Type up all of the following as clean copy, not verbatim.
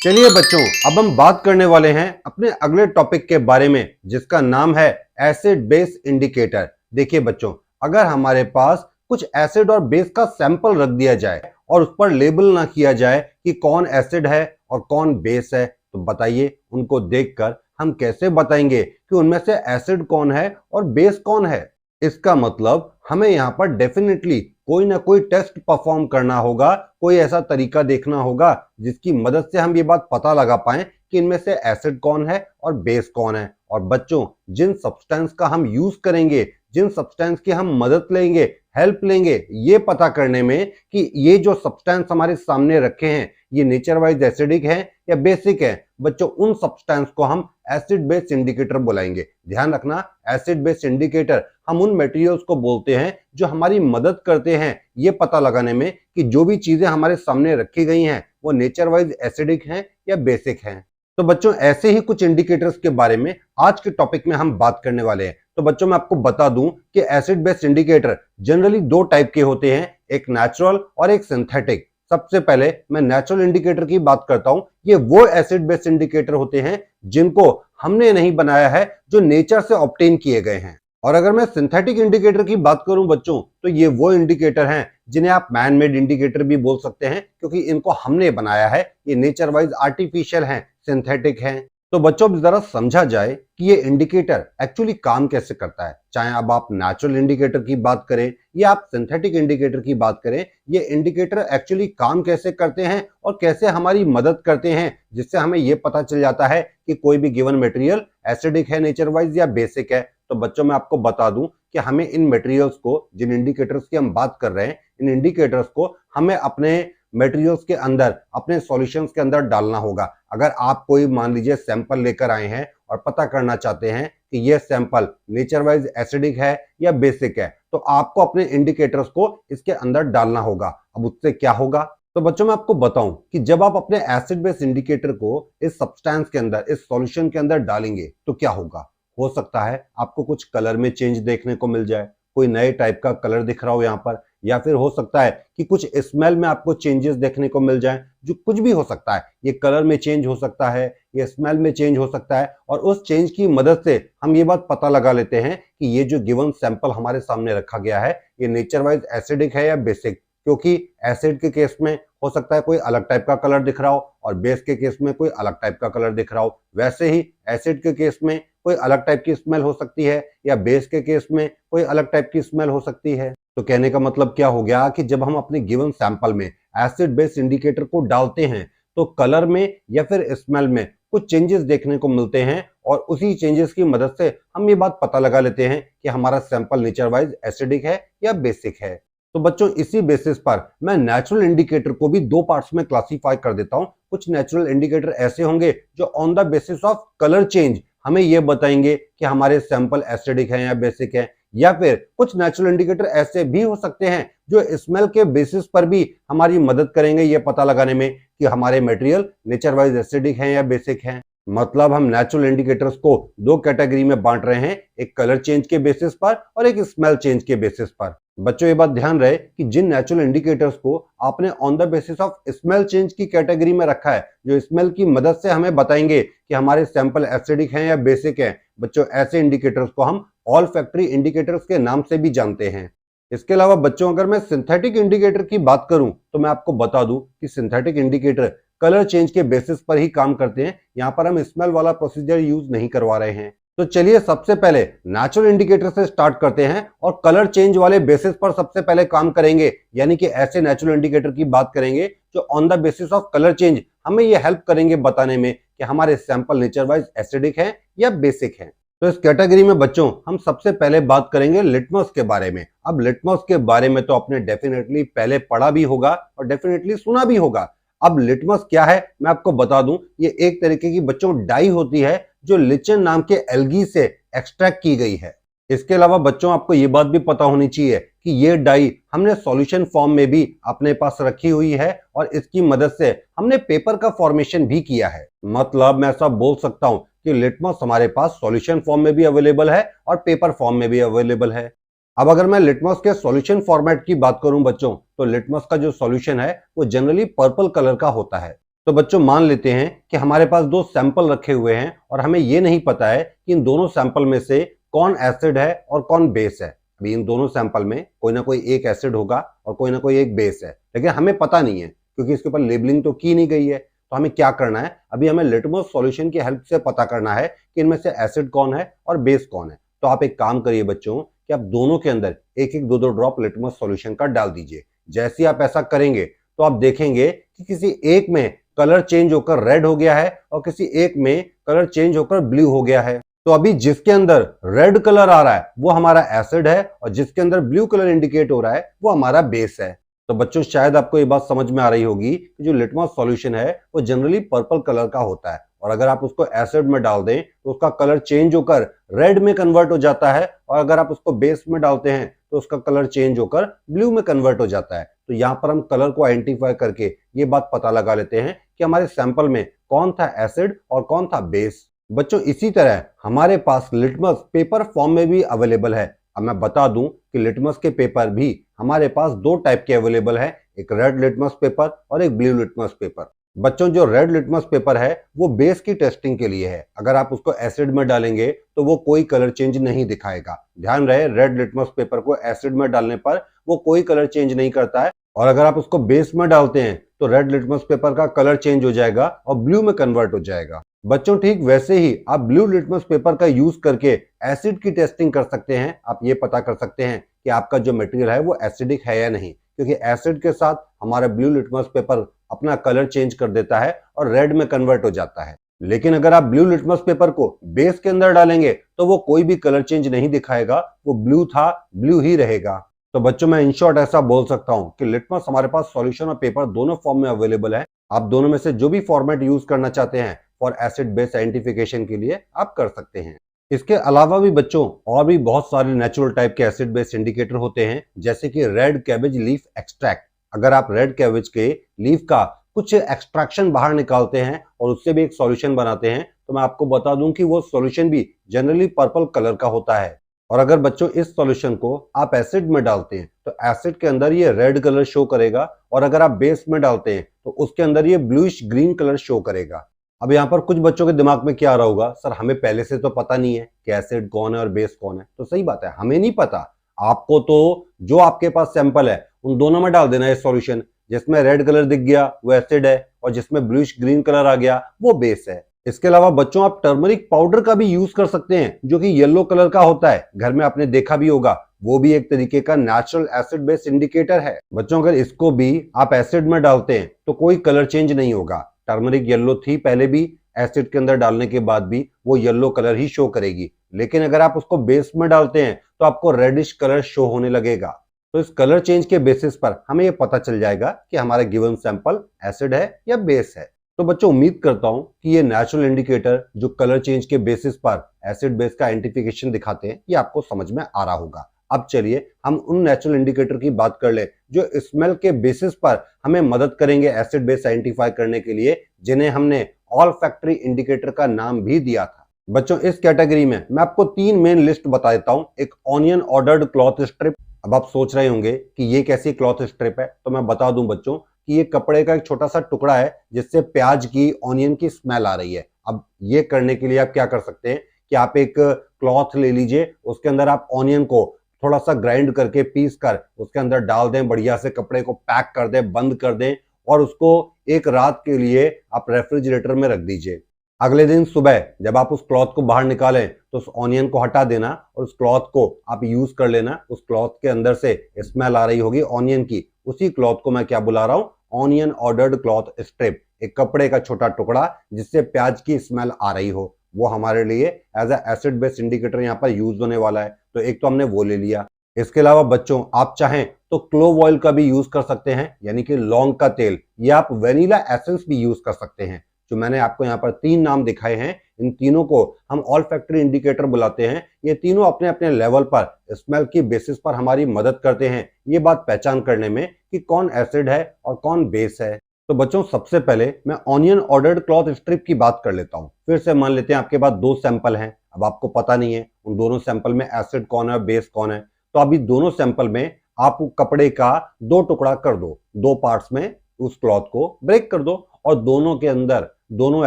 चलिए बच्चों, अब हम बात करने वाले हैं अपने अगले टॉपिक के बारे में जिसका नाम है एसिड बेस इंडिकेटर। देखिए बच्चों, अगर हमारे पास कुछ एसिड और बेस का सैंपल रख दिया जाए और उस पर लेबल ना किया जाए कि कौन एसिड है और कौन बेस है, तो बताइए उनको देखकर हम कैसे बताएंगे कि उनमें से एसिड कौन है और बेस कौन है। इसका मतलब हमें यहाँ पर डेफिनेटली कोई ना कोई टेस्ट परफॉर्म करना होगा, कोई ऐसा तरीका देखना होगा जिसकी मदद से हम ये बात पता लगा पाएं कि इनमें से एसिड कौन है और बेस कौन है। और बच्चों, जिन सब्सटेंस का हम यूज करेंगे, जिन सब्सटेंस की हम मदद लेंगे, हेल्प लेंगे ये पता करने में कि ये जो सब्सटेंस हमारे सामने रखे हैं ये नेचर वाइज एसिडिक है या बेसिक है, बच्चों उन सब्सटेंस को हम एसिड बेस इंडिकेटर बुलाएंगे। ध्यान रखना, एसिड बेस इंडिकेटर हम उन मटेरियल्स को बोलते हैं जो हमारी मदद करते हैं ये पता लगाने में कि जो भी चीजें हमारे सामने रखी गई हैं वो नेचर वाइज एसिडिक हैं या बेसिक हैं। तो बच्चों, ऐसे ही कुछ इंडिकेटर्स के बारे में आज के टॉपिक में हम बात करने वाले हैं। तो बच्चों, मैं आपको बता दूं कि एसिड बेस इंडिकेटर जनरली दो टाइप के होते हैं, एक नेचुरल और एक सिंथेटिक। सबसे पहले मैं नेचुरल इंडिकेटर की बात करता हूं। ये वो एसिड बेस इंडिकेटर होते हैं जिनको हमने नहीं बनाया है, जो नेचर से ऑब्टेन किए गए हैं। और अगर मैं सिंथेटिक इंडिकेटर की बात करूं बच्चों, तो ये वो इंडिकेटर हैं जिन्हें आप मैन मेड इंडिकेटर भी बोल सकते हैं, क्योंकि इनको हमने बनाया है, ये नेचर वाइज आर्टिफिशियल हैं, सिंथेटिक हैं। तो बच्चों, जरा समझा जाए कि ये इंडिकेटर एक्चुअली काम कैसे करता है। चाहे अब आप नेचुरल इंडिकेटर की बात करें या आप सिंथेटिक इंडिकेटर की बात करें, ये इंडिकेटर एक्चुअली काम कैसे करते हैं और कैसे हमारी मदद करते हैं, जिससे हमें ये पता चल जाता है कि कोई भी गिवन मटेरियल एसिडिक है नेचर वाइज या बेसिक है। तो बच्चों, मैं आपको बता दूं कि हमें इन मटेरियल्स को, जिन इंडिकेटर्स की हम बात कर रहे हैं, इन इंडिकेटर्स को हमें अपने मटेरियल्स के अंदर, अपने सॉल्यूशंस के अंदर डालना होगा। अगर आप कोई मान लीजिए सैंपल लेकर आए हैं और पता करना चाहते हैं कि यह सैंपल नेचर वाइज एसिडिक है या बेसिक है, तो आपको अपने इंडिकेटर्स को इसके अंदर डालना होगा। अब उससे क्या होगा, तो बच्चों मैं आपको बताऊं कि जब आप अपने एसिड बेस इंडिकेटर को इस सब्सटेंस के अंदर, इस सॉल्यूशन के अंदर डालेंगे तो क्या होगा। हो सकता है आपको कुछ कलर में चेंज देखने को मिल जाए, कोई नए टाइप का कलर दिख रहा हो यहाँ पर, या फिर हो सकता है कि कुछ स्मेल में आपको चेंजेस देखने को मिल जाएं, जो कुछ भी हो सकता है। ये कलर में चेंज हो सकता है, ये स्मेल में चेंज हो सकता है, और उस चेंज की मदद से हम ये बात पता लगा लेते हैं कि ये जो गिवन सैंपल हमारे सामने रखा गया है ये नेचर वाइज एसिडिक है या बेसिक। क्योंकि एसिड के केस में हो सकता है कोई अलग टाइप का कलर दिख रहा हो और बेस के केस में कोई अलग टाइप का कलर दिख रहा हो। वैसे ही एसिड के केस में कोई अलग टाइप की स्मेल हो सकती है या बेस के केस में कोई अलग टाइप की स्मेल हो सकती है। तो कहने का मतलब क्या हो गया कि जब हम अपने गिवन सैंपल में एसिड बेस इंडिकेटर को डालते हैं तो कलर में या फिर स्मेल में कुछ चेंजेस देखने को मिलते हैं, और उसी चेंजेस की मदद से हम ये बात पता लगा लेते हैं कि हमारा सैंपल नेचर वाइज एसिडिक है या बेसिक है। तो बच्चों, इसी बेसिस पर मैं नेचुरल इंडिकेटर को भी दो पार्ट्स में क्लासिफाई कर देता हूं। कुछ नेचुरल इंडिकेटर ऐसे होंगे जो on the basis of colour change हमें यह बताएंगे कि हमारे सैंपल एसिडिक है या बेसिक है, या फिर कुछ नेचुरल इंडिकेटर ऐसे भी हो सकते हैं जो स्मेल के बेसिस पर भी हमारी मदद करेंगे ये पता लगाने में कि हमारे मटेरियल नेचर वाइज एसिडिक है या बेसिक है। मतलब हम नेचुरल इंडिकेटर्स को दो कैटेगरी में बांट रहे हैं, एक कलर चेंज के बेसिस पर और एक स्मेल चेंज के बेसिस पर। बच्चों, ये बात ध्यान रहे कि जिन नेचुरल इंडिकेटर्स को आपने on the basis of smell change की कैटेगरी में रखा है, जो स्मेल की मदद से हमें बताएंगे कि हमारे सैंपल एसिडिक हैं या बेसिक हैं, बच्चों ऐसे इंडिकेटर्स को हम ऑल फैक्ट्री इंडिकेटर्स के नाम से भी जानते हैं। इसके अलावा बच्चों, अगर मैं सिंथेटिक इंडिकेटर की बात करूं तो मैं आपको बता दूं कि सिंथेटिक इंडिकेटर कलर चेंज के बेसिस पर ही काम करते हैं। यहाँ पर हम स्मेल वाला प्रोसीजर यूज नहीं करवा रहे हैं। तो चलिए सबसे पहले नेचुरल इंडिकेटर से स्टार्ट करते हैं और कलर चेंज वाले बेसिस पर सबसे पहले काम करेंगे, यानी कि ऐसे नेचुरल इंडिकेटर की बात करेंगे जो on the basis of colour change हमें ये हेल्प करेंगे बताने में कि हमारे सैंपल नेचर वाइज एसिडिक है या बेसिक है। तो इस कैटेगरी में बच्चों हम सबसे पहले बात करेंगे लिटमस के बारे में। अब लिटमस के बारे में तो आपने डेफिनेटली पहले पढ़ा भी होगा और डेफिनेटली सुना भी होगा। अब लिटमस क्या है मैं आपको बता दूं, ये एक तरीके की बच्चों डाई होती है जो लिचेन नाम के एल्गी से एक्सट्रैक्ट की गई है। इसके अलावा बच्चों आपको ये बात भी पता होनी चाहिए कि ये डाई हमने सॉल्यूशन फॉर्म में भी अपने पास रखी हुई है और इसकी मदद से हमने पेपर का फॉर्मेशन भी किया है। मतलब मैं ऐसा बोल सकता हूं कि लिटमस हमारे पास सॉल्यूशन फॉर्म में भी अवेलेबल है और पेपर फॉर्म में भी अवेलेबल है। अब अगर मैं लिटमस के सॉल्यूशन फॉर्मेट की बात करूं बच्चों, तो लिटमस का जो सॉल्यूशन है वो जनरली पर्पल कलर का होता है। तो बच्चों मान लेते हैं कि हमारे पास दो सैंपल रखे हुए हैं और हमें ये नहीं पता है कि इन दोनों सैंपल में से कौन एसिड है और कौन बेस है। अभी इन दोनों सैंपल में कोई ना कोई एक एसिड होगा और कोई ना कोई एक बेस है, लेकिन हमें पता नहीं है क्योंकि इसके ऊपर लेबलिंग तो की नहीं गई है। तो हमें क्या करना है, अभी हमें लिटमस सॉल्यूशन की हेल्प से पता करना है कि इनमें से एसिड कौन है और बेस कौन है। तो आप एक काम करिए बच्चों कि आप दोनों के अंदर एक एक दो दो ड्रॉप लिटमस सॉल्यूशन का डाल दीजिए। जैसे ही आप ऐसा करेंगे तो आप देखेंगे कि किसी एक में कलर चेंज होकर रेड हो गया है और किसी एक में कलर चेंज होकर ब्लू हो गया है। तो अभी जिसके अंदर रेड कलर आ रहा है वो हमारा एसिड है और जिसके अंदर ब्लू कलर इंडिकेट हो रहा है वो हमारा बेस है। तो बच्चों शायद आपको ये बात समझ में आ रही होगी कि जो लिटमस सॉल्यूशन है वो जनरली पर्पल कलर का होता है और अगर आप उसको एसिड में डाल दें तो उसका कलर चेंज होकर रेड में कन्वर्ट हो जाता है और अगर आप उसको बेस में डालते हैं तो उसका कलर चेंज होकर ब्लू में कन्वर्ट हो जाता है। तो यहाँ पर हम कलर को आइडेंटिफाई करके ये बात पता लगा लेते हैं कि हमारे सैंपल में कौन था एसिड और कौन था बेस। बच्चों इसी तरह हमारे पास लिटमस पेपर फॉर्म में भी अवेलेबल है। अब मैं बता दूं कि लिटमस के पेपर भी हमारे पास दो टाइप के अवेलेबल है, एक रेड लिटमस पेपर और एक ब्लू लिटमस पेपर। बच्चों जो रेड लिटमस पेपर है वो बेस की टेस्टिंग के लिए है, अगर आप उसको एसिड में डालेंगे तो वो कोई कलर चेंज नहीं दिखाएगा। ध्यान रहे, रेड लिटमस पेपर को एसिड में डालने पर वो कोई कलर चेंज नहीं करता है और अगर आप उसको बेस में डालते हैं तो रेड लिटमस पेपर का कलर चेंज हो जाएगा और ब्लू में कन्वर्ट हो जाएगा। बच्चों ठीक वैसे ही आप ब्लू लिटमस पेपर का यूज करके एसिड की टेस्टिंग कर सकते हैं। आप ये पता कर सकते हैं कि आपका जो मटेरियल है वो एसिडिक है या नहीं, क्योंकि एसिड के साथ हमारा ब्लू लिटमस पेपर अपना कलर चेंज कर देता है और रेड में कन्वर्ट हो जाता है। लेकिन अगर आप ब्लू लिटमस पेपर को बेस के अंदर डालेंगे तो वो कोई भी कलर चेंज नहीं दिखाएगा, वो ब्लू था ब्लू ही रहेगा। तो बच्चों मैं इन शॉर्ट ऐसा बोल सकता हूं कि लिटमस हमारे पास सॉल्यूशन और पेपर दोनों फॉर्म में अवेलेबल है। आप दोनों में से जो भी फॉर्मेट यूज करना चाहते हैं फॉर एसिड बेस आइडेंटिफिकेशन के लिए आप कर सकते हैं। इसके अलावा भी बच्चों और भी बहुत सारे नेचुरल टाइप के एसिड बेस इंडिकेटर होते हैं, जैसे कि रेड कैबेज लीफ एक्सट्रैक्ट। अगर आप रेड कैबेज के लीफ का कुछ एक्सट्रैक्शन बाहर निकालते हैं और उससे भी एक सॉल्यूशन बनाते हैं तो मैं आपको बता दूं कि वो सॉल्यूशन भी जनरली पर्पल कलर का होता है। और अगर बच्चों इस सॉल्यूशन को आप एसिड में डालते हैं तो एसिड के अंदर ये रेड कलर शो करेगा और अगर आप बेस में डालते हैं तो उसके अंदर ये ब्लूइश ग्रीन कलर शो करेगा। अब यहाँ पर कुछ बच्चों के दिमाग में क्या आ रहा होगा, सर हमें पहले से तो पता नहीं है कि एसिड कौन है और बेस कौन है। तो सही बात है, हमें नहीं पता। आपको तो जो आपके पास सैंपल है उन दोनों में डाल देना है सॉल्यूशन। जिसमें रेड कलर दिख गया वो एसिड है और जिसमें ब्लूइश ग्रीन कलर आ गया वो बेस है। इसके अलावा बच्चों आप टर्मरिक पाउडर का भी यूज कर सकते हैं जो कि येलो कलर का होता है, घर में आपने देखा भी होगा। वो भी एक तरीके का नेचुरल एसिड बेस इंडिकेटर है। बच्चों अगर इसको भी आप एसिड में डालते हैं तो कोई कलर चेंज नहीं होगा। टर्मरिक येलो थी पहले भी, एसिड के अंदर डालने के बाद भी वो येलो कलर ही शो करेगी। लेकिन अगर आप उसको बेस में डालते हैं तो आपको रेडिश कलर शो होने लगेगा। तो इस कलर चेंज के बेसिस पर हमें यह पता चल जाएगा कि हमारा गिवन सैंपल एसिड है या बेस है। तो बच्चों उम्मीद करता हूं कि ये नेचुरल इंडिकेटर जो कलर चेंज के बेसिस पर एसिड बेस का आइडेंटिफिकेशन दिखाते हैं ये आपको समझ में आ रहा होगा। अब चलिए हम उन नेचुरल इंडिकेटर की बात कर ले जो स्मेल के बेसिस पर हमें मदद करेंगे एसिड बेस आइडेंटिफाई करने के लिए, जिन्हें हमने ऑल फैक्ट्री इंडिकेटर का नाम भी दिया था। बच्चों इस कैटेगरी में मैं आपको तीन मेन लिस्ट बता देता हूं। एक ऑनियन ऑर्डर्ड क्लॉथ स्ट्रिप। अब आप सोच रहे होंगे कि ये कैसी क्लॉथ स्ट्रिप है, तो मैं बता दूं बच्चों कि ये कपड़े का एक छोटा सा टुकड़ा है जिससे प्याज की, ऑनियन की स्मेल आ रही है। अब ये करने के लिए आप क्या कर सकते हैं कि आप एक क्लॉथ ले लीजिए, उसके अंदर आप ऑनियन को थोड़ा सा ग्राइंड करके पीस कर उसके अंदर डाल दें, बढ़िया से कपड़े को पैक कर दें, बंद कर दें और उसको एक रात के लिए आप रेफ्रिजरेटर में रख दीजिए। अगले दिन सुबह जब आप उस क्लॉथ को बाहर निकालें तो उस ऑनियन को हटा देना और उस क्लॉथ को आप यूज कर लेना। उस क्लॉथ के अंदर से स्मेल आ रही होगी ऑनियन की, उसी क्लॉथ को मैं क्या बुला रहा हूं, ऑनियन ऑर्डर्ड क्लॉथ स्ट्रिप। एक कपड़े का छोटा टुकड़ा जिससे प्याज की स्मेल आ रही हो, वो हमारे लिए as a acid base indicator यहाँ पर यूज होने वाला है। तो एक तो हमने वो ले लिया। इसके अलावा बच्चों आप चाहें तो क्लोव ऑयल का भी यूज कर सकते हैं, यानी कि लौंग का तेल, या आप वेनिला एसेंस भी यूज कर सकते हैं। जो मैंने आपको यहाँ पर तीन नाम दिखाए हैं, इन तीनों को हम ऑल फैक्ट्री इंडिकेटर बुलाते हैं। ये तीनों अपने अपने लेवल पर स्मेल की बेसिस पर हमारी मदद करते हैं ये बात पहचान करने में कि कौन एसिड है और कौन बेस है। तो बच्चों सबसे पहले मैं ऑनियन ऑर्डर्ड क्लॉथ स्ट्रिप की बात कर लेता हूं। फिर से मान लेते हैं आपके पास दो सैंपल हैं, अब आपको पता नहीं है उन दोनों सैंपल में एसिड कौन है और बेस कौन है। तो अभी दोनों सैंपल में आप कपड़े का दो टुकड़ा कर दो, दो पार्ट्स में उस क्लॉथ को ब्रेक कर दो और दोनों के अंदर, दोनों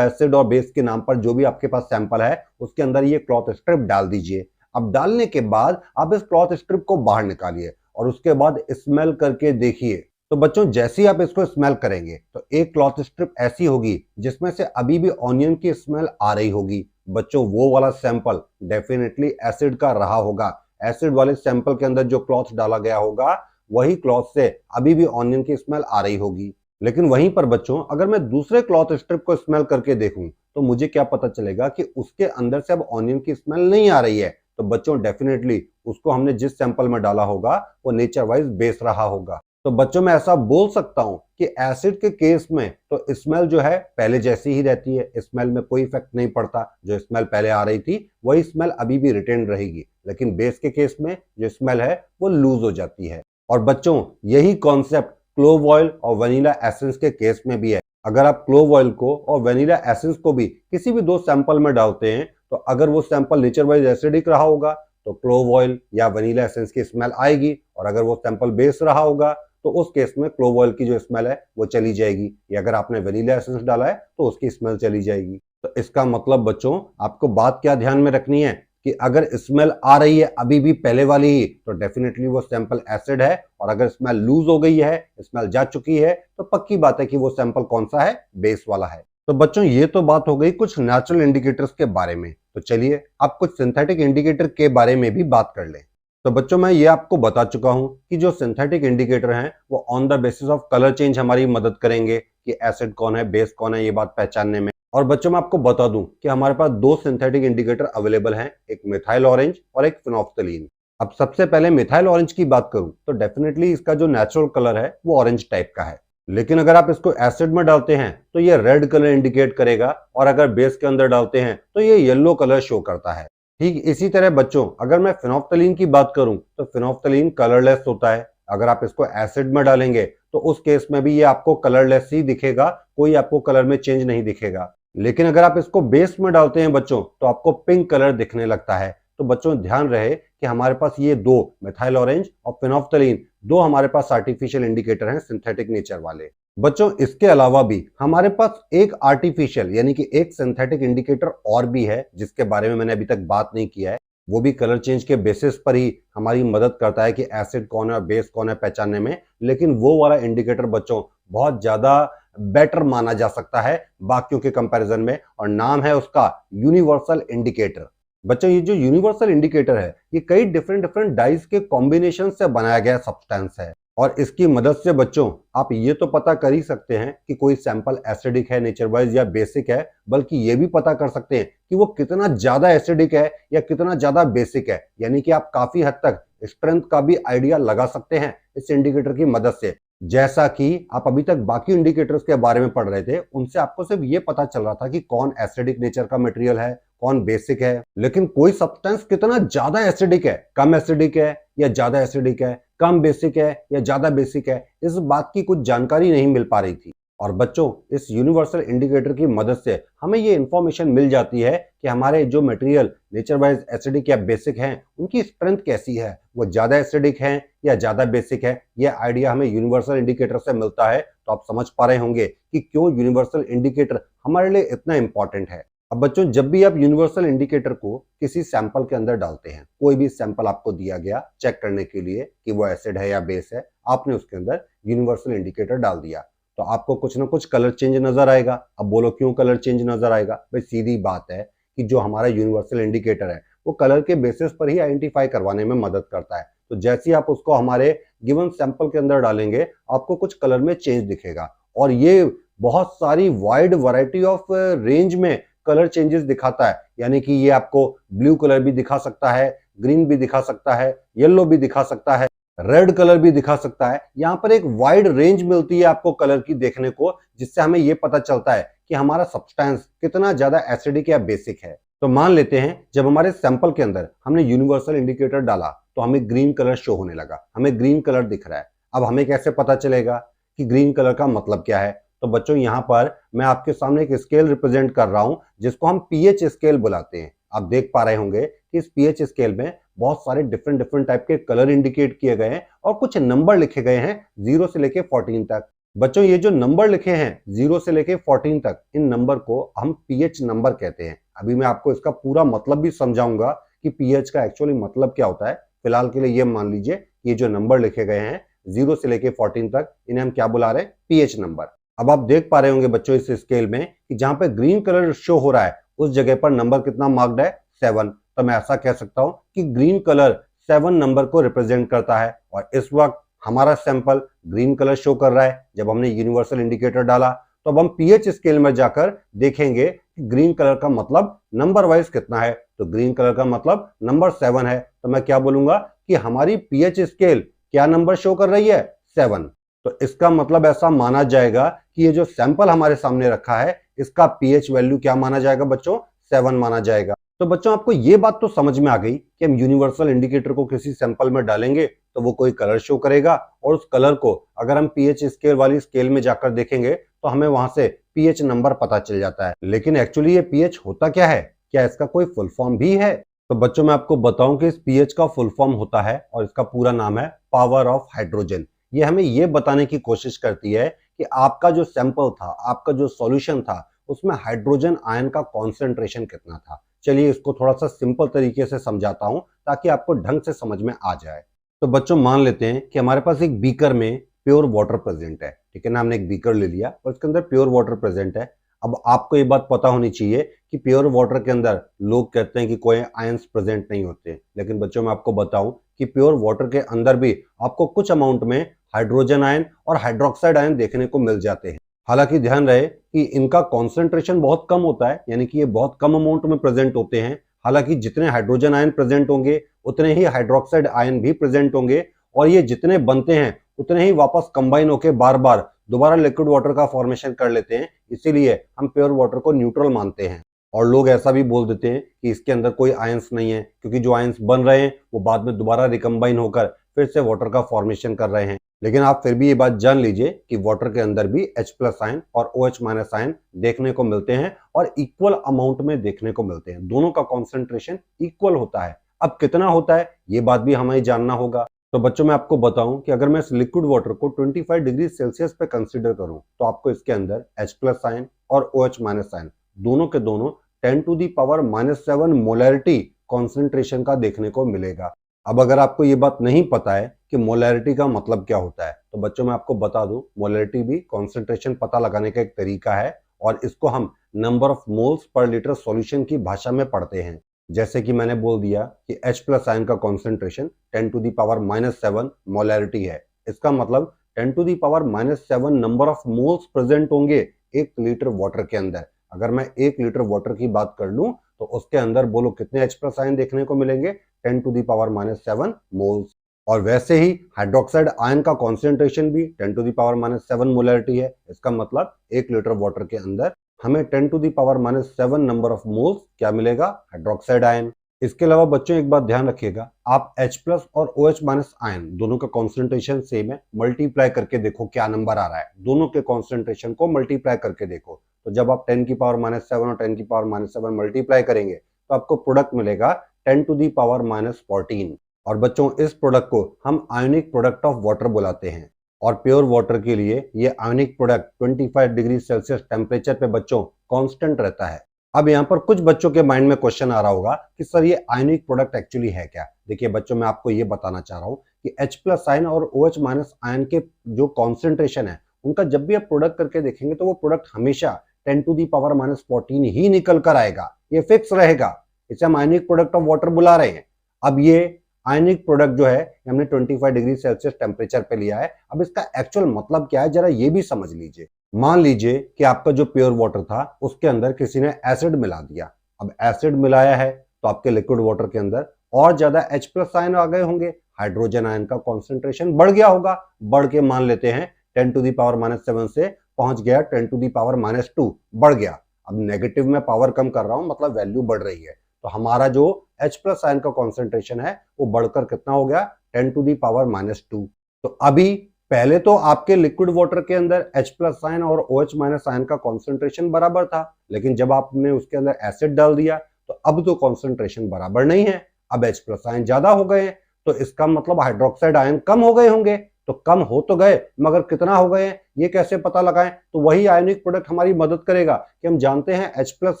एसिड और बेस के नाम पर जो भी आपके पास सैंपल है उसके अंदर ये क्लॉथ स्ट्रिप डाल दीजिए। अब डालने के बाद आप इस क्लॉथ स्ट्रिप को बाहर निकालिए और उसके बाद स्मेल करके देखिए। तो बच्चों जैसे ही आप इसको स्मेल करेंगे तो एक क्लॉथ स्ट्रिप ऐसी होगी जिसमें से अभी भी ऑनियन की स्मेल आ रही होगी। बच्चों वो वाला सैंपल डेफिनेटली एसिड का रहा होगा। एसिड वाले सैंपल के अंदर जो क्लॉथ डाला गया होगा वही क्लॉथ से अभी भी ऑनियन की स्मेल आ रही होगी। लेकिन वहीं पर बच्चों अगर मैं दूसरे क्लॉथ स्ट्रिप को स्मेल करके देखूं तो मुझे क्या पता चलेगा कि उसके अंदर से अब ऑनियन की स्मेल नहीं आ रही है। तो बच्चों डेफिनेटली उसको हमने जिस सैंपल में डाला होगा वो नेचर वाइज बेस रहा होगा। तो बच्चों मैं ऐसा बोल सकता हूं कि एसिड के केस में तो स्मेल जो है पहले जैसी ही रहती है, स्मेल में कोई इफेक्ट नहीं पड़ता। जो स्मेल पहले आ रही थी वही स्मेल अभी भी रिटेन रहेगी, लेकिन बेस के केस में जो स्मेल है वो लूज हो जाती है। और बच्चों यही कॉन्सेप्ट क्लोव ऑयल और वनीला एसेंस के केस में भी है। अगर आप क्लोव ऑयल को और वनीला एसेंस को भी किसी भी दो सैंपल में डालते हैं तो अगर वो सैंपल नेचर वाइज एसिडिक रहा होगा तो क्लोव ऑयल या वनीला एसेंस की स्मेल आएगी, और अगर वो सैंपल बेस रहा होगा तो उस केस में क्लोव ऑयल की जो स्मेल है वो चली जाएगी, या अगर आपने वनीला एसेंस डाला है तो उसकी स्मेल चली जाएगी। तो इसका मतलब बच्चों आपको बात क्या ध्यान में रखनी है कि अगर स्मेल आ रही है अभी भी पहले वाली ही तो डेफिनेटली वो सैंपल एसिड है, और अगर स्मेल लूज हो गई है, स्मेल जा चुकी है, तो पक्की बात है कि वो सैंपल कौन सा है, बेस वाला है। तो बच्चों ये तो बात हो गई कुछ नेचुरल इंडिकेटर्स के बारे में। तो चलिए अब कुछ सिंथेटिक इंडिकेटर के बारे में भी बात कर लें। तो बच्चों मैं ये आपको बता चुका हूं कि जो सिंथेटिक इंडिकेटर हैं वो on the basis of colour change हमारी मदद करेंगे कि एसिड कौन है, बेस कौन है, ये बात पहचानने में। और बच्चों मैं आपको बता दूं कि हमारे पास दो सिंथेटिक इंडिकेटर अवेलेबल हैं, एक मिथाइल ऑरेंज और एक फिनोफ्थलीन। अब सबसे पहले मिथाइल ऑरेंज की बात करूं तो डेफिनेटली इसका जो नेचुरल कलर है वो ऑरेंज टाइप का है, लेकिन अगर आप इसको एसिड में डालते हैं तो ये रेड कलर इंडिकेट करेगा, और अगर बेस के अंदर डालते हैं तो ये येलो कलर शो करता है। ठीक इसी तरह बच्चों अगर मैं फिनोफ्थलीन की बात करूं तो फिनोफ्थलीन कलरलेस होता है। अगर आप इसको एसिड में डालेंगे तो उस केस में भी ये आपको कलरलेस ही दिखेगा, कोई आपको कलर में चेंज नहीं दिखेगा। लेकिन अगर आप इसको बेस में डालते हैं बच्चों तो आपको पिंक कलर दिखने लगता है। तो बच्चों ध्यान रहे कि हमारे पास ये दो मिथाइल ऑरेंज और फिनोफ्थलीन दो हमारे पास आर्टिफिशियल इंडिकेटर हैं सिंथेटिक नेचर वाले। बच्चों इसके अलावा भी हमारे पास एक आर्टिफिशियल यानी कि एक सिंथेटिक इंडिकेटर और भी है जिसके बारे में मैंने अभी तक बात नहीं किया है। वो भी कलर चेंज के बेसिस पर ही हमारी मदद करता है कि एसिड कौन है और बेस कौन है पहचानने में, लेकिन वो वाला इंडिकेटर बच्चों बहुत ज्यादा बेटर माना जा सकता है बाकियों के कंपैरिजन में, और नाम है उसका यूनिवर्सल इंडिकेटर। बच्चों ये जो यूनिवर्सल इंडिकेटर है ये कई डिफरेंट डाइस के कॉम्बिनेशन से बनाया गया सब्सटेंस है, और इसकी मदद से बच्चों आप ये तो पता कर ही सकते हैं कि कोई सैंपल एसिडिक है नेचर वाइज या बेसिक है, बल्कि ये भी पता कर सकते हैं कि वो कितना ज्यादा एसिडिक है या कितना ज्यादा बेसिक है। यानी कि आप काफी हद तक स्ट्रेंथ का भी आइडिया लगा सकते हैं इस इंडिकेटर की मदद से। जैसा कि आप अभी तक बाकी इंडिकेटर्स के बारे में पढ़ रहे थे उनसे आपको सिर्फ ये पता चल रहा था कि कौन एसिडिक नेचर का मटेरियल है, कौन बेसिक है, लेकिन कोई सब्सटेंस कितना ज्यादा एसिडिक है, कम एसिडिक है या ज्यादा एसिडिक है, कम बेसिक है या ज्यादा बेसिक है, इस बात की कुछ जानकारी नहीं मिल पा रही थी। और बच्चों इस यूनिवर्सल इंडिकेटर की मदद से हमें ये इंफॉर्मेशन मिल जाती है कि हमारे जो मटेरियल नेचर वाइज एसिडिक या बेसिक हैं उनकी स्ट्रेंथ कैसी है, वो ज्यादा एसिडिक हैं या ज्यादा बेसिक है। यह आइडिया हमें यूनिवर्सल इंडिकेटर से मिलता है। तो आप समझ पा रहे होंगे कि क्यों यूनिवर्सल इंडिकेटर हमारे लिए इतना इंपॉर्टेंट है। अब बच्चों जब भी आप यूनिवर्सल इंडिकेटर को किसी सैंपल के अंदर डालते हैं, कोई भी सैंपल आपको दिया गया चेक करने के लिए कि वो एसिड है या बेस है, आपने उसके अंदर यूनिवर्सल इंडिकेटर डाल दिया तो आपको कुछ ना कुछ कलर चेंज नजर आएगा। अब बोलो क्यों कलर चेंज नजर आएगा? भाई सीधी बात है कि जो हमारा यूनिवर्सल इंडिकेटर है वो कलर के बेसिस पर ही आइडेंटिफाई करवाने में मदद करता है। तो जैसे ही आप उसको हमारे गिवन सैंपल के अंदर डालेंगे आपको कुछ कलर में चेंज दिखेगा, और ये बहुत सारी वाइड वैरायटी ऑफ रेंज में कलर चेंजेस दिखाता है। यानी कि ये आपको ब्लू कलर भी दिखा सकता है, ग्रीन भी दिखा सकता है, येलो भी दिखा सकता है, रेड कलर भी दिखा सकता है। यहाँ पर एक वाइड रेंज मिलती है आपको कलर की देखने को, जिससे हमें यह पता चलता है कि हमारा सब्सटेंस कितना ज्यादा एसिडिक या बेसिक है। तो मान लेते हैं जब हमारे सैंपल के अंदर हमने यूनिवर्सल इंडिकेटर डाला तो हमें ग्रीन कलर शो होने लगा, हमें ग्रीन कलर दिख रहा है। अब हमें कैसे पता चलेगा कि ग्रीन कलर का मतलब क्या है? तो बच्चों यहाँ पर मैं आपके सामने एक स्केल रिप्रेजेंट कर रहा हूं जिसको हम पीएच स्केल बुलाते हैं। आप देख पा रहे होंगे कि इस पीएच स्केल में बहुत सारे डिफरेंट टाइप के कलर इंडिकेट किए गए हैं और कुछ नंबर लिखे गए हैं 0 से लेके 14 तक। बच्चों ये जो नंबर लिखे हैं 0 से लेके 14 तक, इन नंबर को हम पीएच नंबर कहते हैं। अभी मैं आपको इसका पूरा मतलब भी समझाऊंगा कि पीएच का एक्चुअली मतलब क्या होता है। फिलहाल के लिए ये मान लीजिए ये जो नंबर लिखे गए हैं 0 से लेके 14 तक, इन्हें हम क्या बुला रहे हैं, पीएच नंबर। अब आप देख पा रहे होंगे बच्चों इस स्केल में कि जहां पे ग्रीन कलर शो हो रहा है उस जगह पर नंबर कितना मार्क्ड है, 7। तो मैं ऐसा कह सकता हूं कि ग्रीन कलर 7 नंबर को रिप्रेजेंट करता है। और इस वक्त हमारा सैंपल ग्रीन कलर शो कर रहा है जब हमने यूनिवर्सल इंडिकेटर डाला। तो अब हम पीएच स्केल में जाकर देखेंगे कि ग्रीन कलर का मतलब नंबर वाइज कितना है। तो ग्रीन कलर का मतलब नंबर 7 है। तो मैं क्या बोलूंगा कि हमारी पीएच स्केल क्या नंबर शो कर रही है, 7। तो इसका मतलब ऐसा माना जाएगा कि ये जो सैंपल हमारे सामने रखा है इसका पीएच वैल्यू क्या माना जाएगा बच्चों, 7 माना जाएगा। तो बच्चों आपको ये बात तो समझ में आ गई कि हम यूनिवर्सल इंडिकेटर को किसी सैंपल में डालेंगे तो वो कोई कलर शो करेगा, और उस कलर को अगर हम पीएच स्केल वाली स्केल में जाकर देखेंगे तो हमें वहां से पीएच नंबर पता चल जाता है। लेकिन एक्चुअली ये पीएच होता क्या है, क्या इसका कोई फुल फॉर्म भी है? तो बच्चों मैं आपको बताऊं कि इस पीएच का फुल फॉर्म होता है और इसका पूरा नाम है पावर ऑफ हाइड्रोजन। ये हमें ये बताने की कोशिश करती है कि आपका जो सैंपल था, आपका जो सॉल्यूशन था, उसमें हाइड्रोजन आयन का कॉन्सेंट्रेशन कितना था। चलिए इसको थोड़ा सा सिंपल तरीके से समझाता हूं ताकि आपको ढंग से समझ में आ जाए। तो बच्चों मान लेते हैं कि हमारे पास एक बीकर में प्योर वाटर प्रेजेंट है, ठीक है ना। हमने एक बीकर ले लिया और उसके अंदर प्योर वाटर प्रेजेंट है। अब आपको ये बात पता होनी चाहिए कि प्योर वाटर के अंदर लोग कहते हैं कि कोई आयंस प्रेजेंट नहीं होते, लेकिन बच्चों मैं आपको बताऊं कि प्योर वाटर के अंदर भी आपको कुछ अमाउंट में हाइड्रोजन आयन और हाइड्रोक्साइड आयन देखने को मिल जाते हैं। हालांकि ध्यान रहे कि इनका कॉन्सेंट्रेशन बहुत कम होता है, यानी कि ये बहुत कम अमाउंट में प्रेजेंट होते हैं। हालांकि जितने हाइड्रोजन आयन प्रेजेंट होंगे उतने ही हाइड्रोक्साइड आयन भी प्रेजेंट होंगे, और ये जितने बनते हैं उतने ही वापस कंबाइन होकर बार बार दोबारा लिक्विड वाटर का फॉर्मेशन कर लेते हैं। इसीलिए हम प्योर वाटर को न्यूट्रल मानते हैं। और लोग ऐसा भी बोल देते हैं कि इसके अंदर कोई आयंस नहीं है, क्योंकि जो आयंस बन रहे हैं वो बाद में दोबारा रिकम्बाइन होकर फिर से वाटर का फॉर्मेशन कर रहे हैं। लेकिन आप फिर भी ये बात जान लीजिए कि वाटर के अंदर भी H+ आयन और OH- आयन देखने को मिलते हैं और इक्वल अमाउंट में देखने को मिलते हैं। दोनों का कॉन्सेंट्रेशन इक्वल होता है। अब कितना होता है ये बात भी हमें जानना होगा। तो बच्चों मैं आपको बताऊं कि अगर मैं इस लिक्विड वाटर को 25 डिग्री सेल्सियस पे कंसीडर करूं तो आपको इसके अंदर H+ आयन और OH- आयन दोनों के दोनों 10⁻⁻7 मोलैरिटी कॉन्सेंट्रेशन का देखने को मिलेगा। अब अगर आपको ये बात नहीं पता है कि मोलैरिटी का मतलब क्या होता है, तो बच्चों मैं आपको बता दूं, मोलैरिटी भी कॉन्सेंट्रेशन पता लगाने का एक तरीका है और इसको हम number of moles per litre solution की भाषा में पढ़ते हैं। जैसे कि मैंने बोल दिया कि H+ आयन का कॉन्सेंट्रेशन 10⁻⁻7 मोलैरिटी है। इसका मतलब 10⁻⁻7 नंबर ऑफ मोल्स प्रेजेंट होंगे 1 लीटर वाटर के अंदर। अगर मैं 1 लीटर वाटर की बात कर लूं तो उसके अंदर बोलो कितने H+ आयन देखने को मिलेंगे, 10⁻⁻7 मोल्स। और वैसे ही हाइड्रोक्साइड आयन का कॉन्सेंट्रेशन भी 10⁻⁻7 मोलैरिटी है। इसका मतलब 1 लीटर वाटर के अंदर हमें 10⁻�7 नंबर ऑफ मोल्स क्या मिलेगा, हाइड्रोक्साइड आयन। इसके अलावा बच्चों एक बात ध्यान रखिएगा, आप H+ और OH- आयन दोनों का कॉन्सेंट्रेशन सेम है, मल्टीप्लाई करके देखो क्या नंबर आ रहा है। दोनों के कॉन्सेंट्रेशन को मल्टीप्लाई करके देखो, तो जब आप 10⁻⁻7 और 10⁻⁻7 मल्टीप्लाई करेंगे तो आपको प्रोडक्ट मिलेगा 10⁻⁻14। और बच्चों इस प्रोडक्ट को हम आयोनिक प्रोडक्ट ऑफ वाटर बुलाते हैं। और प्योर वाटर के लिए ये ionic product 25 degree Celsius temperature पे बच्चों कांस्टेंट रहता है। अब यहाँ पर कुछ बच्चों के माइंड में क्वेश्चन आ रहा होगा कि सर ये आयोनिक प्रोडक्ट एक्चुअली है क्या। देखिए बच्चों मैं आपको ये बताना चाह रहा हूँ कि H+ आयन और OH- आयन के जो कॉन्सेंट्रेशन है उनका जब भी आप प्रोडक्ट करके देखेंगे तो वो प्रोडक्ट हमेशा 10⁻⁻14 ही निकल कर आएगा, ये फिक्स रहेगा। इसे हम आयोनिक प्रोडक्ट ऑफ वाटर बुला रहे हैं। अब ये आयनिक प्रोडक्ट जो है हमने 25 डिग्री सेल्सियस टेम्परेचर पे लिया है। अब इसका एक्चुअल मतलब क्या है जरा ये भी समझ लीजिए। मान लीजिए कि आपका जो प्योर वाटर था उसके अंदर किसी ने एसिड मिला दिया। अब एसिड मिलाया है तो आपके लिक्विड वाटर के अंदर और ज्यादा H+ आयन आ गए होंगे, हाइड्रोजन आयन का कॉन्सेंट्रेशन बढ़ गया होगा। बढ़ के मान लेते हैं 10⁻⁻7 से पहुंच गया 10⁻⁻2, बढ़ गया। अब नेगेटिव में पावर कम कर रहा हूं मतलब वैल्यू बढ़ रही है। तो हमारा जो H+ आयन का कॉन्सेंट्रेशन है वो बढ़कर कितना हो गया, 10⁻⁻2। तो अभी पहले तो आपके लिक्विड वाटर के अंदर H+ आयन और OH- आयन का कॉन्सेंट्रेशन बराबर था, लेकिन जब आपने उसके अंदर एसिड डाल दिया तो अब तो कॉन्सेंट्रेशन बराबर नहीं है, अब H+ आयन ज्यादा हो गए हैं। तो इसका मतलब हाइड्रोक्साइड आयन कम हो गए होंगे। तो कम हो तो गए मगर कितना हो गए ये कैसे पता लगाएं? तो वही आयनिक प्रोडक्ट हमारी मदद करेगा कि हम जानते हैं H प्लस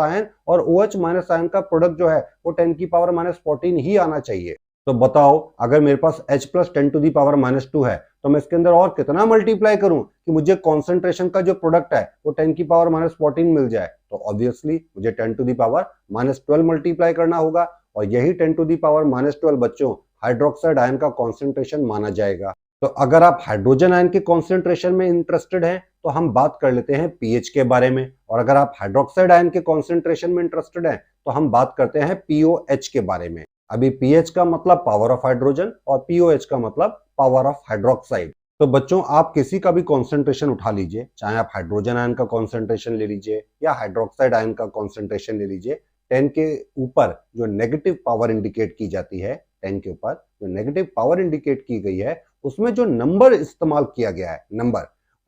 आयन और OH माइनस आयन का प्रोडक्ट जो है वो 10 की पावर -14 ही आना चाहिए। तो बताओ अगर मेरे पास H plus 10 to the power -2 है तो मैं इसके अंदर और कितना मल्टीप्लाई करूं कि मुझे कॉन्सेंट्रेशन का जो प्रोडक्ट है वो 10 की पावर -14 मिल जाए? तो ऑब्वियसली मुझे 10 टू दी पावर -12 मल्टीप्लाई करना होगा और यही 10 टू दी पावर -12 बच्चों हाइड्रोक्साइड आयन का कॉन्सेंट्रेशन माना जाएगा। तो अगर आप हाइड्रोजन आयन के कॉन्सेंट्रेशन में इंटरेस्टेड हैं तो हम बात कर लेते हैं पीएच के बारे में, और अगर आप हाइड्रोक्साइड आयन के कॉन्सेंट्रेशन में इंटरेस्टेड हैं तो हम बात करते हैं पीओएच के बारे में। अभी पीएच का मतलब पावर ऑफ हाइड्रोजन और पीओएच का मतलब पावर ऑफ हाइड्रोक्साइड। तो बच्चों आप किसी का भी कॉन्सेंट्रेशन उठा लीजिए, चाहे आप हाइड्रोजन आयन का कॉन्सेंट्रेशन ले लीजिए या हाइड्रोक्साइड आयन का कॉन्सेंट्रेशन ले लीजिए, 10 के ऊपर जो नेगेटिव पावर इंडिकेट की जाती है, 10 के ऊपर जो नेगेटिव पावर इंडिकेट की गई है उसमें जो नंबर इस्तेमाल किया गया है,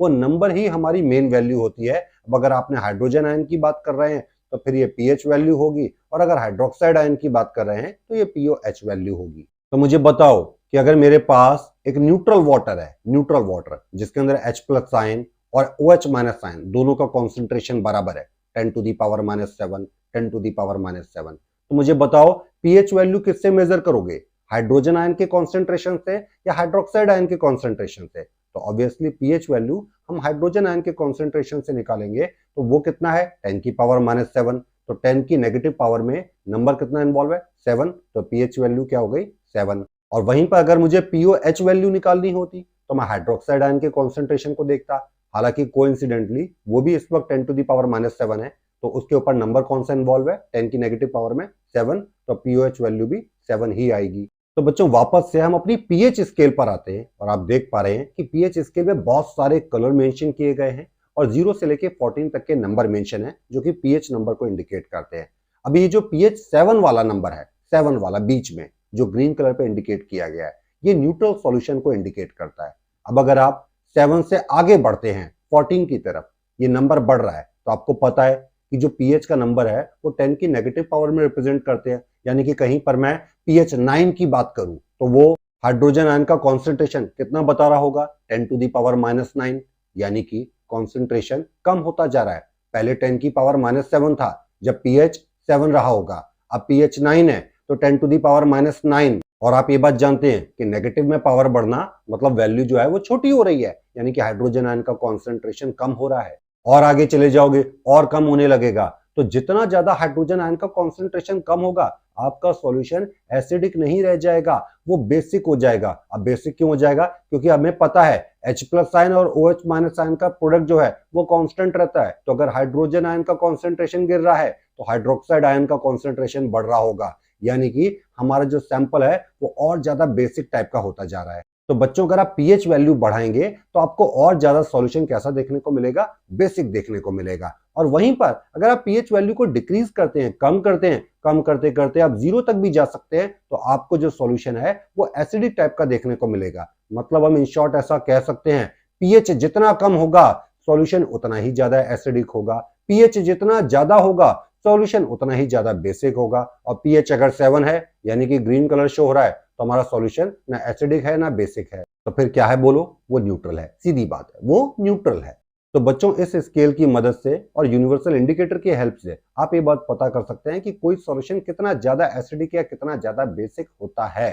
वो नंबर ही हमारी मेन वैल्यू होती है। अब अगर आपने हाइड्रोजन आयन की बात कर रहे हैं तो फिर ये पीएच वैल्यू होगी, और अगर हाइड्रोक्साइड आयन की बात कर रहे हैं तो ये पीओएच वैल्यू होगी। तो मुझे बताओ कि अगर मेरे पास एक न्यूट्रल वाटर है, न्यूट्रल वाटर जिसके अंदर H प्लस आयन और OH माइनस आयन दोनों का कॉन्सेंट्रेशन बराबर है, 10 to the power -7, 10 to the power -7, तो मुझे बताओ पीएच वैल्यू किससे मेजर करोगे? हाइड्रोजन आयन के कॉन्सेंट्रेशन से या हाइड्रोक्साइड आयन के कॉन्सेंट्रेशन से? तो ऑब्वियसली पीएच वैल्यू हम हाइड्रोजन आयन के कॉन्सेंट्रेशन से निकालेंगे, तो वो कितना है 10 की पावर -7, तो 10 की नेगेटिव पावर में नंबर कितना इन्वॉल्व है 7, तो पीएच वैल्यू क्या हो गई 7। और वहीं पर अगर मुझे पीओएच वैल्यू निकालनी होती तो मैं हाइड्रोक्साइड आयन के कॉन्सेंट्रेशन को देखता, हालांकि कोइंसिडेंटली वो भी इस वक्त 10 टू दी पावर -7 है, तो उसके ऊपर नंबर कौन सा इन्वॉल्व है 10 की नेगेटिव पावर में 7, तो पीओएच वैल्यू भी 7 ही आएगी। तो बच्चों वापस से हम अपनी पीएच स्केल पर आते हैं और आप देख पा रहे हैं कि पीएच स्केल में बहुत सारे कलर मेंशन किए गए हैं और 0 से लेके 14 तक के नंबर मेंशन है जो कि पीएच नंबर को इंडिकेट करते हैं। अभी ये जो पीएच 7 वाला नंबर है, 7 वाला बीच में जो ग्रीन कलर पे इंडिकेट किया गया है, ये न्यूट्रल सॉल्यूशन को इंडिकेट करता है। अब अगर आप 7 से आगे बढ़ते हैं 14 की तरफ, ये नंबर बढ़ रहा है, तो आपको पता है कि जो पीएच का नंबर है वो 10 की नेगेटिव पावर में रिप्रेजेंट करते हैं, यानी कि कहीं पर मैं पीएच 9 की बात करूं तो वो हाइड्रोजन आयन का कॉन्सेंट्रेशन कितना बता रहा होगा 10 टू दी पावर -9, यानी कि कॉन्सेंट्रेशन कम होता जा रहा है। पहले 10 की पावर -7 था जब पीएच 7 रहा होगा, अब पीएच 9 है तो 10 टू दी पावर -9। और आप ये बात जानते हैं कि नेगेटिव में पावर बढ़ना मतलब वैल्यू जो है वो छोटी हो रही है, यानी कि हाइड्रोजन आयन का कॉन्सेंट्रेशन कम हो रहा है। और आगे चले जाओगे और कम होने लगेगा, तो जितना ज्यादा हाइड्रोजन आयन का कॉन्सेंट्रेशन कम होगा आपका सॉल्यूशन एसिडिक नहीं रह जाएगा, वो बेसिक हो जाएगा। अब बेसिक क्यों हो जाएगा? क्योंकि हमें पता है H प्लस आयन और OH माइनस आयन का प्रोडक्ट जो है वो कांस्टेंट रहता है, तो अगर हाइड्रोजन आयन का कॉन्सेंट्रेशन गिर रहा है तो हाइड्रोक्साइड आयन का कॉन्सेंट्रेशन बढ़ रहा होगा, यानी कि हमारा जो सैंपल है वो और ज्यादा बेसिक टाइप का होता जा रहा है। तो बच्चों अगर आप पीएच वैल्यू बढ़ाएंगे तो आपको और ज्यादा सॉल्यूशन कैसा देखने को मिलेगा? बेसिक देखने को मिलेगा। और वहीं पर अगर आप पीएच वैल्यू को डिक्रीज करते हैं, कम करते हैं, कम करते करते आप 0 तक भी जा सकते हैं, तो आपको जो सॉल्यूशन है वो एसिडिक टाइप का देखने को मिलेगा। मतलब हम इन शॉर्ट ऐसा कह सकते हैं, पीएच जितना कम होगा सॉल्यूशन उतना ही ज्यादा एसिडिक होगा, पीएच जितना ज्यादा होगा सॉल्यूशन उतना ही ज्यादा बेसिक होगा। और पीएच अगर 7 है यानी कि ग्रीन कलर शो हो रहा है, तो हमारा सॉल्यूशन ना एसिडिक है ना बेसिक है, तो फिर क्या है बोलो? वो न्यूट्रल है, सीधी बात है, वो न्यूट्रल है। तो बच्चों इस स्केल की मदद से और यूनिवर्सल इंडिकेटर की हेल्प से आप ये बात पता कर सकते हैं कि कोई सॉल्यूशन कितना ज्यादा एसिडिक या कितना ज्यादा बेसिक होता है।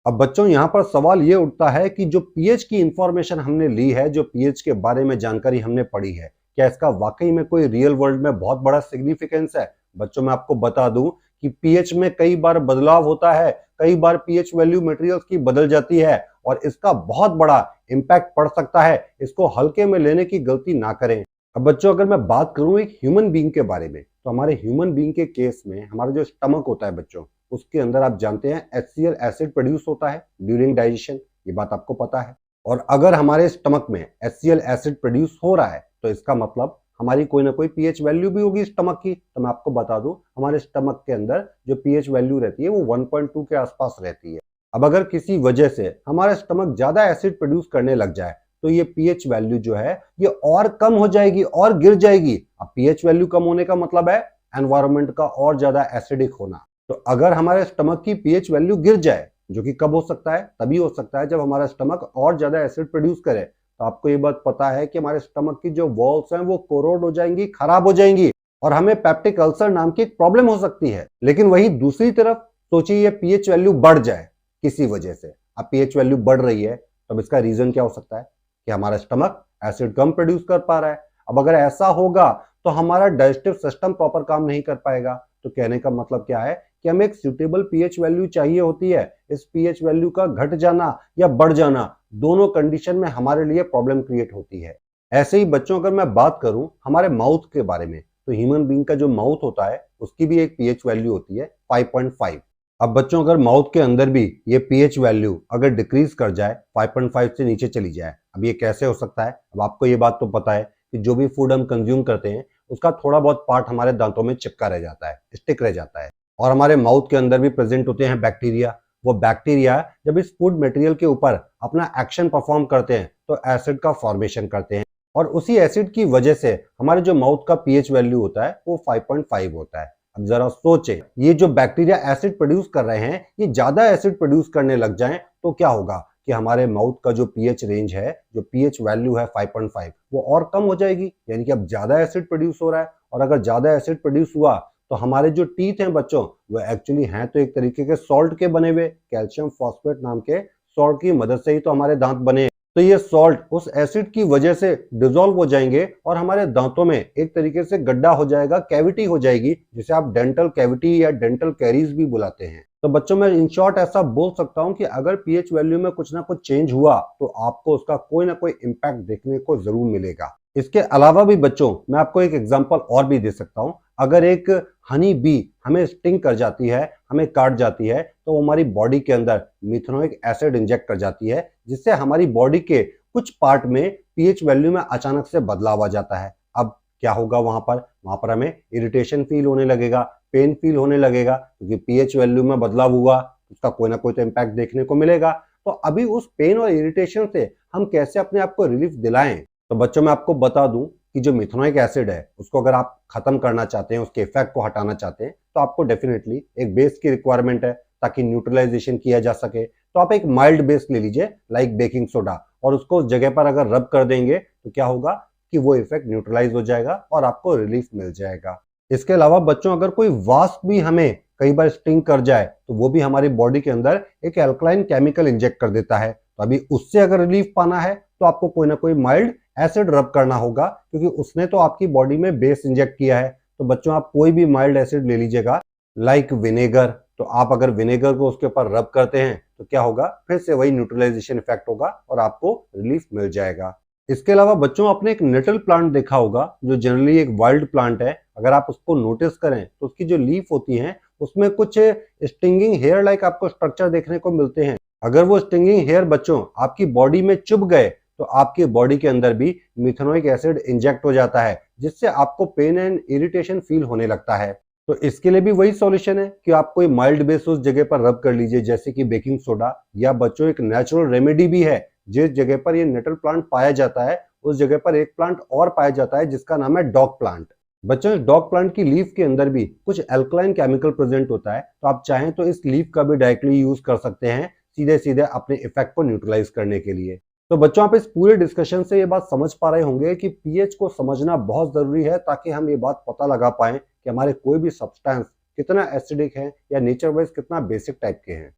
अब बच्चों यहाँ पर सवाल ये उठता है कि जो पीएच की इंफॉर्मेशन हमने ली है, जो पीएच के बारे में जानकारी हमने पढ़ी है, क्या इसका वाकई में कोई रियल वर्ल्ड में बहुत बड़ा सिग्निफिकेंस है? बच्चों मैं आपको बता दूं कि पीएच में कई बार बदलाव होता है, कई बार पीएच वैल्यू मटेरियल्स की बदल जाती है और इसका बहुत बड़ा इंपैक्ट पड़ सकता है। इसको हल्के में लेने की गलती ना करें। अब बच्चों अगर मैं बात करूं एक ह्यूमन बीइंग के बारे में, तो हमारे ह्यूमन बीइंग के केस में हमारा जो स्टमक होता है बच्चों, उसके अंदर आप जानते हैं HCl एसिड प्रोड्यूस होता है ड्यूरिंग डाइजेशन, ये बात आपको पता है। और अगर हमारे स्टमक में HCl एसिड प्रोड्यूस हो रहा है तो इसका मतलब हमारी कोई ना कोई पीएच वैल्यू भी होगी स्टमक की। तो मैं आपको बता दूं हमारे स्टमक के अंदर जो पीएच वैल्यू रहती है वो 1.2 के आसपास रहती है। अब अगर किसी वजह से हमारा स्टमक ज्यादा एसिड प्रोड्यूस करने लग जाए तो ये पीएच वैल्यू जो है ये और कम हो जाएगी और गिर जाएगी। अब पीएच वैल्यू कम होने का मतलब है एनवायरनमेंट का और ज्यादा एसिडिक होना। तो अगर हमारे स्टमक की पीएच वैल्यू गिर जाए जो कि कब हो सकता है, तभी हो सकता है जब हमारा स्टमक और ज्यादा एसिड प्रोड्यूस करे। तो आपको ये बात पता है कि हमारे स्टमक की जो वॉल्स हैं वो कोरोड हो जाएंगी, खराब हो जाएंगी और हमें पेप्टिक अल्सर नाम की एक प्रॉब्लम हो सकती है। लेकिन वही दूसरी तरफ सोचिए ये पीएच वैल्यू बढ़ जाए किसी वजह से। अब पीएच वैल्यू बढ़ रही है तो अब इसका रीजन क्या हो सकता है कि हमारा स्टमक एसिड कम प्रोड्यूस कर पा रहा है। अब अगर ऐसा होगा तो हमारा डाइजेस्टिव सिस्टम प्रॉपर काम नहीं कर पाएगा। तो कहने का मतलब क्या है कि हमें एक सुटेबल पीएच वैल्यू चाहिए होती है। इस पीएच वैल्यू का घट जाना या बढ़ जाना, दोनों कंडीशन में हमारे लिए प्रॉब्लम क्रिएट होती है। ऐसे ही बच्चों, अगर मैं बात करूं हमारे माउथ के बारे में, तो ह्यूमन बीइंग का जो माउथ होता है उसकी भी एक पीएच वैल्यू होती है 5.5। अब बच्चों, अगर माउथ के अंदर भी ये पीएच वैल्यू अगर डिक्रीज कर जाए, 5.5 से नीचे चली जाए, अब ये कैसे हो सकता है? अब आपको ये बात तो पता है कि जो भी फूड हम कंज्यूम करते हैं उसका थोड़ा बहुत पार्ट हमारे दांतों में चिपका रह जाता है, स्टिक रह जाता है। और हमारे माउथ के अंदर भी प्रेजेंट होते हैं बैक्टीरिया। वो बैक्टीरिया जब इस फूड मटेरियल के ऊपर अपना एक्शन परफॉर्म करते हैं तो एसिड का फॉर्मेशन करते हैं, और उसी एसिड की वजह से हमारे जो माउथ का पीएच वैल्यू होता है वो 5.5 होता है। अब जरा सोचें, ये जो बैक्टीरिया एसिड प्रोड्यूस कर रहे हैं, ये ज्यादा एसिड प्रोड्यूस करने लग जाएं तो क्या होगा कि हमारे माउथ का जो पीएच रेंज है, जो पीएच वैल्यू है 5.5, वो और कम हो जाएगी। यानी कि अब ज्यादा एसिड प्रोड्यूस हो रहा है, और अगर ज्यादा एसिड प्रोड्यूस हुआ तो हमारे जो टीथ हैं बच्चों, वो एक्चुअली हैं तो एक तरीके के सॉल्ट के बने हुए, कैल्शियम फॉस्फेट नाम के सॉल्ट की मदद से ही तो हमारे दांत बने। तो ये सॉल्ट उस एसिड की वजह से डिसॉल्व हो जाएंगे और हमारे दांतों में एक तरीके से गड्ढा हो जाएगा, कैविटी हो जाएगी, जिसे आप डेंटल कैविटी या डेंटल कैरीज भी बुलाते हैं। तो बच्चों, मैं इन शॉर्ट ऐसा बोल सकता हूं कि अगर पीएच वैल्यू में कुछ ना कुछ चेंज हुआ तो आपको उसका कोई ना कोई इंपैक्ट देखने को जरूर मिलेगा। इसके अलावा भी बच्चों, मैं आपको एक एग्जांपल और भी दे सकता हूं। अगर एक हनी बी हमें स्टिंग कर जाती है, हमें काट जाती है, तो वो हमारी बॉडी के अंदर मिथेनोइक एसिड इंजेक्ट कर जाती है, जिससे हमारी बॉडी के कुछ पार्ट में पीएच वैल्यू में अचानक से बदलाव आ जाता है। अब क्या होगा वहां पर हमें इरिटेशन फील होने लगेगा, पेन फील होने लगेगा, क्योंकि पीएच वैल्यू में बदलाव हुआ, उसका कोई ना कोई तो इम्पैक्ट देखने को मिलेगा। तो अभी उस पेन और इरिटेशन से हम कैसे अपने आप को रिलीफ दिलाएं? तो बच्चों, मैं आपको बता दूं कि जो मिथेनोइक एसिड है उसको अगर आप खत्म करना चाहते हैं, उसके इफेक्ट को हटाना चाहते हैं, तो आपको डेफिनेटली एक बेस की रिक्वायरमेंट है ताकि न्यूट्रलाइजेशन किया जा सके। तो आप एक माइल्ड बेस ले लीजिए, लाइक बेकिंग सोडा, और उसको उस जगह पर अगर रब कर देंगे तो क्या होगा कि वो इफेक्ट न्यूट्रलाइज हो जाएगा और आपको रिलीफ मिल जाएगा। इसके अलावा बच्चों, अगर कोई वास्प भी हमें कई बार स्टिंग कर जाए तो वो भी हमारी बॉडी के अंदर एक एल्कलाइन केमिकल इंजेक्ट कर देता है। तो अभी उससे अगर रिलीफ पाना है तो आपको कोई ना कोई माइल्ड एसिड रब करना होगा, क्योंकि उसने तो आपकी बॉडी में बेस इंजेक्ट किया है। तो बच्चों, आप कोई भी माइल्ड एसिड ले लीजिएगा, लाइक विनेगर। तो आप अगर विनेगर को उसके ऊपर रब करते हैं तो क्या होगा, फिर से वही न्यूट्रलाइजेशन इफेक्ट होगा और आपको रिलीफ मिल जाएगा। इसके अलावा बच्चों, आपने एक नेटल प्लांट देखा होगा जो जनरली एक वाइल्ड प्लांट है। अगर आप उसको नोटिस करें तो उसकी जो लीफ होती हैं उसमें कुछ स्टिंगिंग हेयर लाइक आपको स्ट्रक्चर देखने को मिलते हैं। अगर वो स्टिंगिंग हेयर बच्चों आपकी बॉडी में चुभ गए तो आपकी बॉडी के अंदर भी मिथेनोइक एसिड इंजेक्ट हो जाता है, जिससे आपको पेन एंड इरिटेशन फील होने लगता है। तो इसके लिए भी वही सॉल्यूशन है कि आप कोई माइल्ड बेस उस जगह पर रब कर लीजिए, जैसे कि बेकिंग सोडा, या बच्चों एक नेचुरल रेमेडी भी है। जिस जगह पर ये नेटल प्लांट पाया जाता है उस जगह पर एक प्लांट और पाया जाता है जिसका नाम है डॉग प्लांट। बच्चों, इस डॉग प्लांट की लीफ के अंदर भी कुछ एल्कलाइन केमिकल प्रेजेंट होता है, तो आप चाहें तो इस लीफ का भी डायरेक्टली यूज कर सकते हैं, सीधे सीधे अपने इफेक्ट को न्यूट्रलाइज करने के लिए। तो बच्चों, आप इस पूरे डिस्कशन से ये बात समझ पा रहे होंगे कि पीएच को समझना बहुत जरूरी है, ताकि हम ये बात पता लगा पाएं कि हमारे कोई भी सब्सटेंस कितना एसिडिक है या नेचर वाइज कितना बेसिक टाइप के हैं।